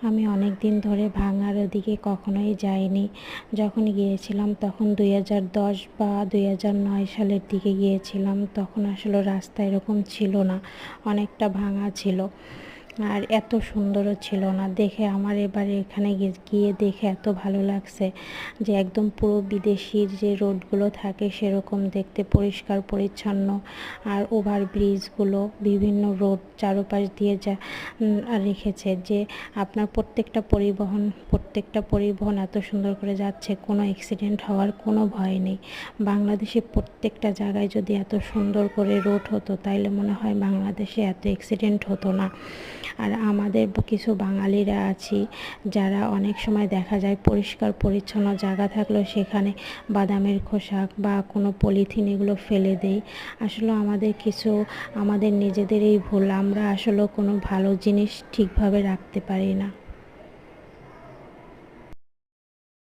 আমি অনেক দিন ধরে ভাঙার ওদিকে কখনোই যাইনি। যখন গিয়েছিলাম তখন 2010 বা 2009 সালের দিকে গিয়েছিলাম। তখন আসলে রাস্তা এরকম ছিল না, অনেকটা ভাঙা ছিল আর এত সুন্দরও ছিল না। দেখে আমার এবারে এখানে গিয়ে দেখে এত ভালো লাগছে যে একদম পুরো বিদেশির যে রোডগুলো থাকে সেরকম দেখতে, পরিষ্কার পরিচ্ছন্ন। আর ওভারব্রিজগুলো, বিভিন্ন রোড চারপাশ দিয়ে যা রেখেছে যে আপনার প্রত্যেকটা পরিবহন এত সুন্দর করে যাচ্ছে, কোনো অ্যাক্সিডেন্ট হওয়ার কোনো ভয় নেই। বাংলাদেশে প্রত্যেকটা জায়গায় যদি এত সুন্দর করে রোড হতো তাইলে মনে হয় বাংলাদেশে এত অ্যাক্সিডেন্ট হতো না। আর আমাদের কিছু বাঙালিরা আছি যারা অনেক সময় দেখা যায় পরিষ্কার পরিচ্ছন্ন জায়গা থাকলেও সেখানে বাদামের খোসা বা কোনো পলিথিন এগুলো ফেলে দেই। আসলে আমাদের নিজেদেরই ভুল, আমরা আসলে কোনো ভালো জিনিস ঠিকভাবে রাখতে পারি না।